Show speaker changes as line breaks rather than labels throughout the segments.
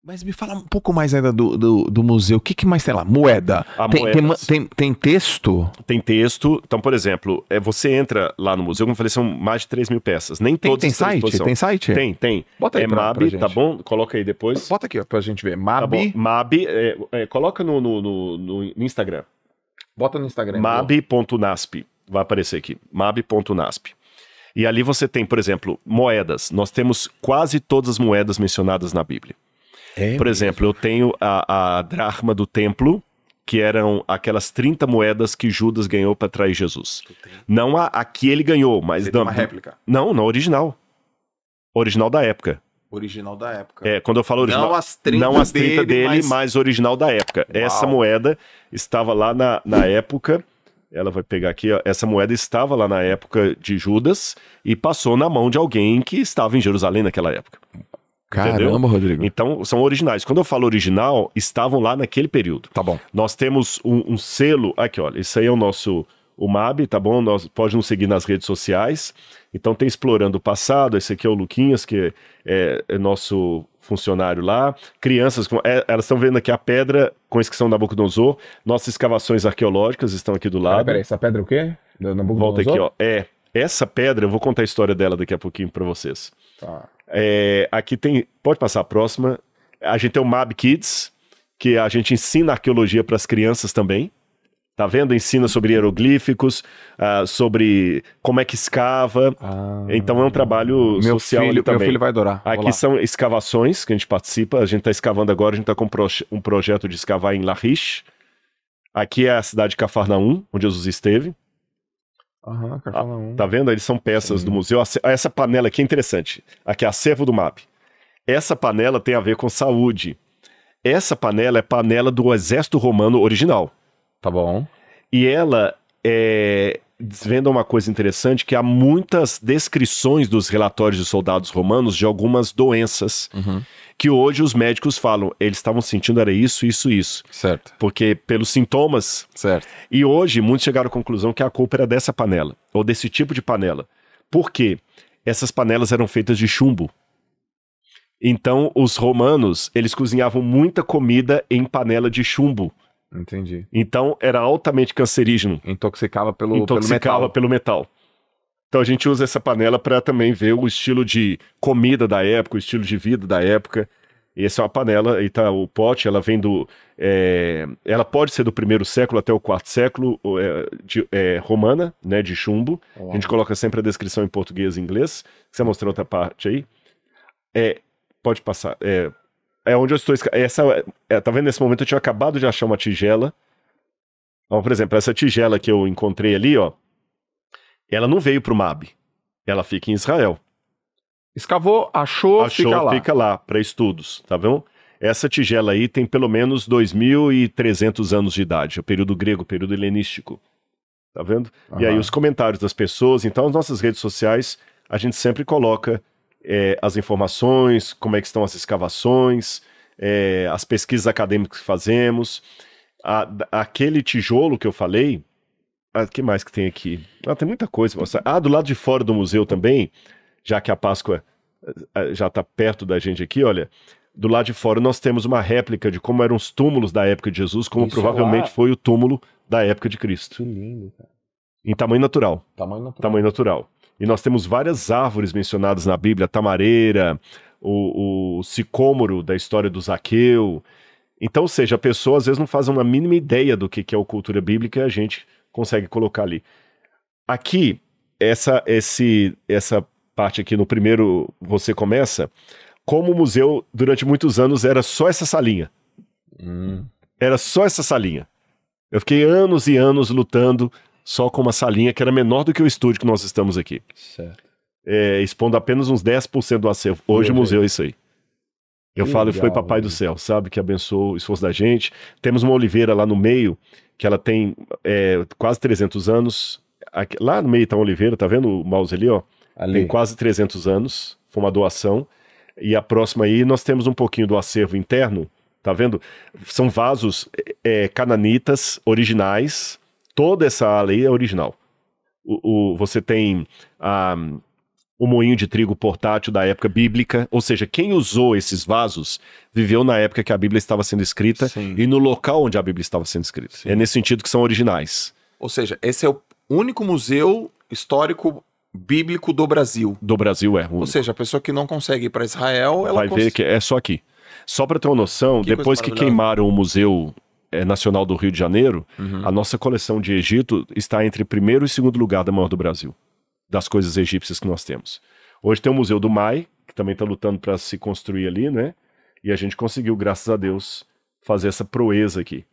Mas me fala um pouco mais ainda do museu. O que mais tem lá? Moeda. Tem texto?
Tem texto. Então, por exemplo, você entra lá no museu, como eu falei, são mais de 3 mil peças. Nem todos
tem site? Tem site?
Tem.
Bota aí
MAB,
pra gente.
Tá bom? Coloca aí depois.
Bota aqui, ó, pra gente ver. MAB.
Tá bom. MAB, coloca no Instagram.
Bota no Instagram.
MAB.NASP. Vai aparecer aqui. MAB.NASP. E ali você tem, por exemplo, moedas. Nós temos quase todas as moedas mencionadas na Bíblia. Por exemplo, eu tenho a dracma do templo, que eram aquelas 30 moedas que Judas ganhou para trair Jesus. Não a que ele ganhou, mas...
Uma réplica?
Não, original. Original da época.
Original da época.
Quando eu falo original...
Não as 30
dele, mas original da época. Uau. Essa moeda estava lá na época... Ela vai pegar aqui, ó. Essa moeda estava lá na época de Judas e passou na mão de alguém que estava em Jerusalém naquela época.
Caramba,
entendeu?
Rodrigo.
Então, são originais. Quando eu falo original, estavam lá naquele período.
Tá bom.
Nós temos um selo... Aqui, olha. Isso aí é o MAB, tá bom? Pode nos seguir nas redes sociais. Então, tem Explorando o Passado. Esse aqui é o Luquinhas, que é nosso funcionário lá. Crianças, elas estão vendo aqui a pedra com inscrição da Nabucodonosor. Nossas escavações arqueológicas estão aqui do lado.
Peraí, essa pedra é o quê?
Volta aqui, ó. Essa pedra, eu vou contar a história dela daqui a pouquinho para vocês.
Tá.
Aqui tem... Pode passar a próxima. A gente tem o MAB Kids, que a gente ensina arqueologia para as crianças também. Tá vendo? Ensina sobre hieroglíficos, sobre como é que escava. Então é um trabalho social ali também.
Meu filho vai adorar.
Aqui são escavações que a gente participa. A gente está escavando agora, a gente está com um projeto de escavar em Lachish. Aqui é a cidade de Cafarnaum, onde Jesus esteve. Tá vendo? Eles são peças do museu. Essa panela aqui é interessante. Aqui é acervo do MAB. Essa panela tem a ver com saúde. Essa panela é panela do exército romano original.
Tá bom.
E ela desvenda uma coisa interessante, que há muitas descrições dos relatórios de soldados romanos de algumas doenças que hoje os médicos falam, eles estavam sentindo era isso.
Certo.
Porque pelos sintomas.
Certo.
E hoje muitos chegaram à conclusão que a culpa era dessa panela, ou desse tipo de panela. Por quê? Essas panelas eram feitas de chumbo. Então os romanos, eles cozinhavam muita comida em panela de chumbo.
Entendi.
Então era altamente cancerígeno.
Intoxicava pelo metal.
Então a gente usa essa panela para também ver o estilo de comida da época, o estilo de vida da época. E essa é uma panela, e tá o pote, ela vem ela pode ser do 1º século até o 4º século, romana, né, de chumbo. A gente coloca sempre a descrição em português e inglês. Você mostrou outra parte aí? Pode passar. Onde eu estou... tá vendo? Nesse momento eu tinha acabado de achar uma tigela. Ó, por exemplo, essa tigela que eu encontrei ali, ó, ela não veio pro MAB. Ela fica em Israel.
Escavou, achou,
fica lá para estudos, tá vendo? Essa tigela aí tem pelo menos 2.300 anos de idade. É o período grego, o período helenístico. Tá vendo? E aí os comentários das pessoas. Então, as nossas redes sociais, a gente sempre coloca... as informações, como é que estão as escavações, as pesquisas acadêmicas que fazemos. Aquele tijolo que eu falei, o que mais que tem aqui? Tem muita coisa. Do lado de fora do museu também, já que a Páscoa já está perto da gente aqui, olha, do lado de fora nós temos uma réplica de como eram os túmulos da época de Jesus, como provavelmente foi o túmulo da época de Cristo.
Que lindo, cara.
Em tamanho natural.
Tamanho natural.
E nós temos várias árvores mencionadas na Bíblia, a tamareira, o sicômoro da história do Zaqueu. Então, ou seja, a pessoa às vezes não faz uma mínima ideia do que é a cultura bíblica e a gente consegue colocar ali. Aqui, essa parte aqui no primeiro você começa, como o museu durante muitos anos era só essa salinha. Era só essa salinha. Eu fiquei anos e anos lutando só com uma salinha que era menor do que o estúdio que nós estamos aqui.
Certo.
Expondo apenas uns 10% do acervo. Hoje o museu é isso aí. Eu falo que foi Papai do Céu, sabe? Que abençoou o esforço da gente. Temos uma oliveira lá no meio, que ela tem quase 300 anos. Aqui, lá no meio tá uma oliveira, tá vendo o mouse ali, ó? Tem quase 300 anos. Foi uma doação. E a próxima aí, nós temos um pouquinho do acervo interno. Tá vendo? São vasos cananitas originais. Toda essa ala aí é original. Você tem o moinho de trigo portátil da época bíblica, ou seja, quem usou esses vasos viveu na época que a Bíblia estava sendo escrita e no local onde a Bíblia estava sendo escrita. Sim. É nesse sentido que são originais.
Ou seja, esse é o único museu histórico bíblico do Brasil.
Do Brasil, é.
Ou seja, a pessoa que não consegue ir para Israel, ela
vai ver que é só aqui. Só para ter uma noção, depois que queimaram o Museu Nacional do Rio de Janeiro, a nossa coleção de Egito está entre primeiro e segundo lugar da maior do Brasil, das coisas egípcias que nós temos. Hoje tem o Museu do Mai, que também está lutando para se construir ali, né? E a gente conseguiu, graças a Deus, fazer essa proeza aqui.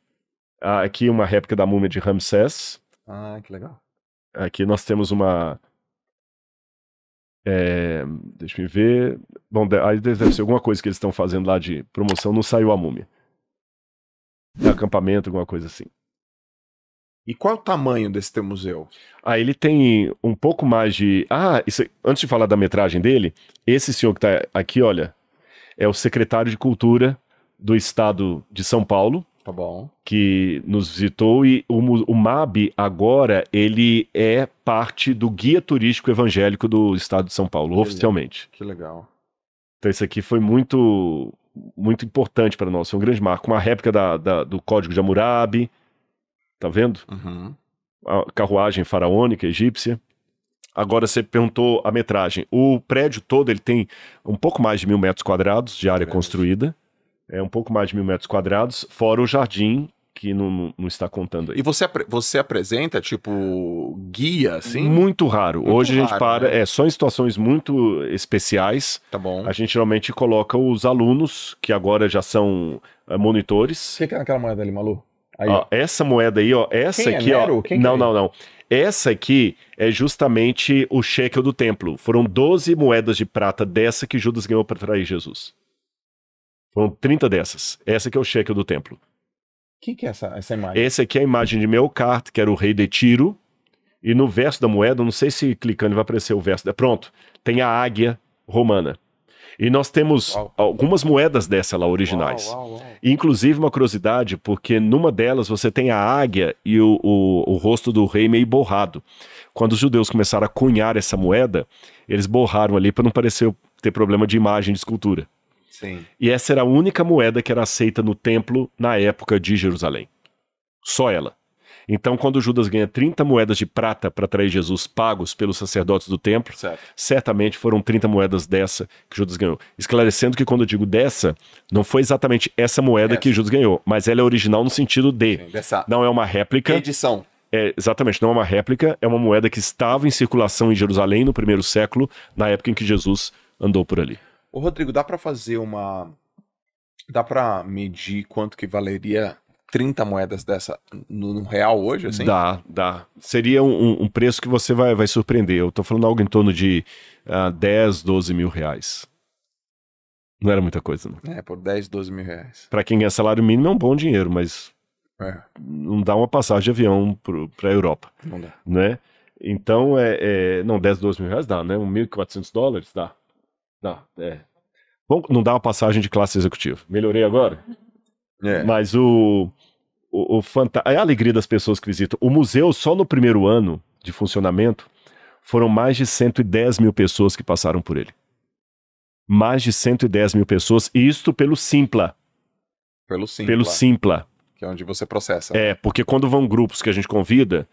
Aqui uma réplica da múmia de Ramsés.
Ah, que legal.
Aqui nós temos uma... deixa eu ver... Bom, aí deve ser alguma coisa que eles estão fazendo lá de promoção, não saiu a múmia. É acampamento, alguma coisa assim.
E qual é o tamanho desse teu museu?
Ele tem um pouco mais de... antes de falar da metragem dele, esse senhor que está aqui, olha, é o secretário de Cultura do estado de São Paulo.
Tá bom.
Que nos visitou, e o MAB agora, ele é parte do Guia Turístico Evangélico do estado de São Paulo, oficialmente.
Que legal.
Então isso aqui foi muito, muito importante para nós, foi um grande marco. Uma réplica do Código de Hammurabi. Tá vendo? A carruagem faraônica egípcia. Agora você perguntou a metragem. O prédio todo ele tem um pouco mais de 1.000 metros quadrados de área construída. É um pouco mais de 1.000 metros quadrados, fora o jardim, que não está contando aí.
E você apresenta, tipo, guia, assim?
Muito raro. Muito Hoje raro, a gente para, né? Só em situações muito especiais.
Tá bom.
A gente geralmente coloca os alunos, que agora já são monitores.
O que é aquela moeda ali, Malu? Aí,
essa moeda aí, essa
quem
aqui,
é Nero?
não. Essa aqui é justamente o shekel do templo. Foram 12 moedas de prata dessa que Judas ganhou para trair Jesus. Foram 30 dessas. Essa aqui é o shekel do templo.
Quem que é essa imagem?
Essa aqui é a imagem de Melkart, que era o rei de Tiro. E no verso da moeda, não sei se clicando vai aparecer o verso. Pronto, tem a águia romana. E nós temos algumas moedas dessa lá, originais.
Uau.
Inclusive uma curiosidade, porque numa delas você tem a águia e o rosto do rei meio borrado. Quando os judeus começaram a cunhar essa moeda, eles borraram ali para não ter problema de imagem de escultura.
Sim.
E essa era a única moeda que era aceita no templo na época de Jerusalém. Só ela. Então, quando Judas ganha 30 moedas de prata para trair Jesus pagos pelos sacerdotes do templo, certamente foram 30 moedas dessa que Judas ganhou. Esclarecendo que quando eu digo dessa, não foi exatamente essa moeda que Judas ganhou, mas ela é original no sentido de... Não é uma réplica.
Edição.
Exatamente, não é uma réplica, é uma moeda que estava em circulação em Jerusalém no primeiro século, na época em que Jesus andou por ali.
Ô Rodrigo, dá para dá para medir quanto que valeria 30 moedas dessa no real hoje, assim?
Dá. Seria um preço que você vai surpreender. Eu tô falando algo em torno de 10, 12 mil reais. Não era muita coisa, não.
Por 10, 12 mil reais.
Para quem ganha salário mínimo é um bom dinheiro, mas não dá uma passagem de avião para a Europa.
Não dá.
Né? Então, não, 10, 12 mil reais dá, né? $1.400 dá. Bom, não dá uma passagem de classe executiva. Melhorei agora? Mas é a alegria das pessoas que visitam. O museu, só no primeiro ano de funcionamento, foram mais de 110 mil pessoas que passaram por ele. Mais de 110 mil pessoas, e isto pelo Simpla. Pelo Simpla.
Que é onde você processa.
Porque quando vão grupos que a gente convida...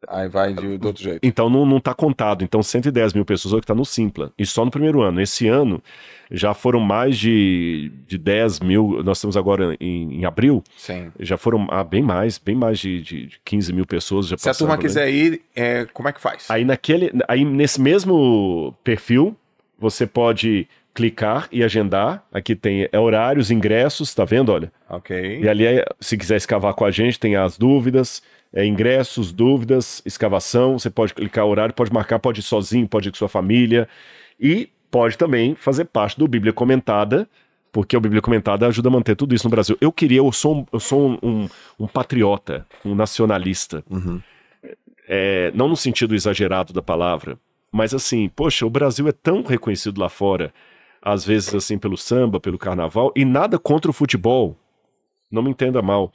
Aí vai do outro jeito.
Então não está contado. Então 110 mil pessoas que está no Simpla. E só no primeiro ano. Esse ano já foram mais de 10 mil. Nós estamos agora em abril.
Sim.
Já foram bem mais de 15 mil pessoas. Já
Se a turma quiser ir, como é que faz?
Aí nesse mesmo perfil, você pode clicar e agendar. Aqui tem horários, ingressos, tá vendo? Olha.
Ok.
E ali, se quiser escavar com a gente, tem as dúvidas. Ingressos, dúvidas, escavação, você pode clicar o horário, pode marcar, pode ir sozinho, pode ir com sua família e pode também fazer parte do Bíblia Comentada, porque o Bíblia Comentada ajuda a manter tudo isso no Brasil. Eu sou um patriota, um nacionalista, não no sentido exagerado da palavra, mas assim, poxa, o Brasil é tão reconhecido lá fora, às vezes assim pelo samba, pelo carnaval, e nada contra o futebol, não me entenda mal.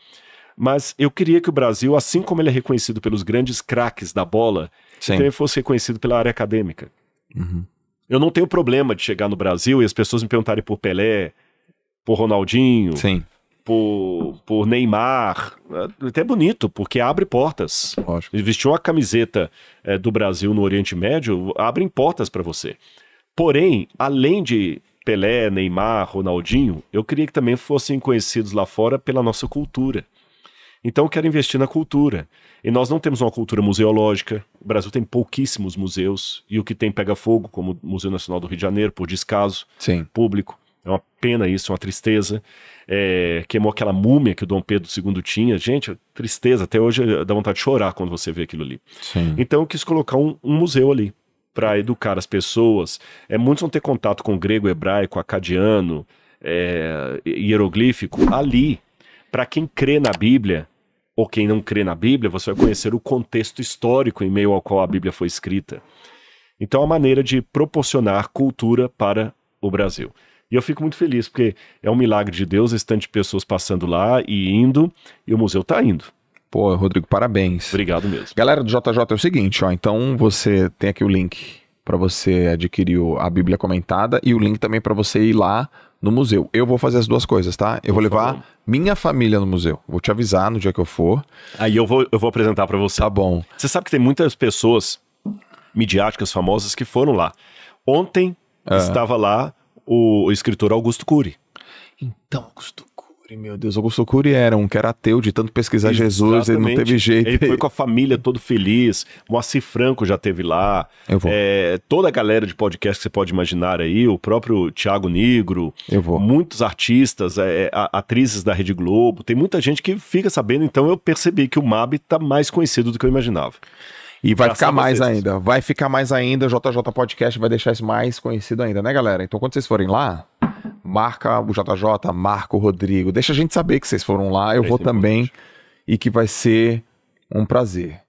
Mas eu queria que o Brasil, assim como ele é reconhecido pelos grandes craques da bola, também fosse reconhecido pela área acadêmica. Eu não tenho problema de chegar no Brasil e as pessoas me perguntarem por Pelé, por Ronaldinho,
Sim.
por Neymar. É até bonito, porque abre portas.
Lógico.
Vestir uma camiseta do Brasil no Oriente Médio abrem portas para você. Porém, além de Pelé, Neymar, Ronaldinho, eu queria que também fossem conhecidos lá fora pela nossa cultura. Então eu quero investir na cultura. E nós não temos uma cultura museológica. O Brasil tem pouquíssimos museus. E o que tem pega fogo, como o Museu Nacional do Rio de Janeiro, por descaso público. É uma pena isso, uma tristeza. Queimou aquela múmia que o Dom Pedro II tinha. Gente, tristeza. Até hoje dá vontade de chorar quando você vê aquilo ali.
Sim.
Então eu quis colocar um museu ali para educar as pessoas. Muitos vão ter contato com grego, hebraico, acadiano, hieroglífico ali. Para quem crê na Bíblia, ou quem não crê na Bíblia, você vai conhecer o contexto histórico em meio ao qual a Bíblia foi escrita. Então é uma maneira de proporcionar cultura para o Brasil. E eu fico muito feliz, porque é um milagre de Deus, esse tanto de pessoas passando lá e indo, e o museu está indo.
Pô, Rodrigo, parabéns.
Obrigado mesmo.
Galera do JJ, é o seguinte, ó, então você tem aqui o link para você adquirir a Bíblia comentada e o link também para você ir lá no museu. Eu vou fazer as duas coisas, tá? Eu vou levar minha família no museu. Vou te avisar no dia que eu for.
Aí eu vou apresentar para você.
Tá bom.
Você sabe que tem muitas pessoas midiáticas, famosas, que foram lá. Ontem estava lá o escritor Augusto Cury.
Então, Augusto Cury, meu Deus, Augusto Cury era um que era ateu de tanto pesquisar Jesus, ele não teve jeito.
Ele foi com a família todo feliz, Moacir Franco já teve lá, toda a galera de podcast que você pode imaginar aí, o próprio Thiago Nigro, muitos artistas, atrizes da Rede Globo, tem muita gente que fica sabendo, então eu percebi que o MAB está mais conhecido do que eu imaginava.
E vai ficar mais ainda, o JJ Podcast vai deixar isso mais conhecido ainda, né, galera? Então quando vocês forem lá, marca o JJ, marca o Rodrigo, deixa a gente saber que vocês foram lá, eu vou também, e que vai ser um prazer.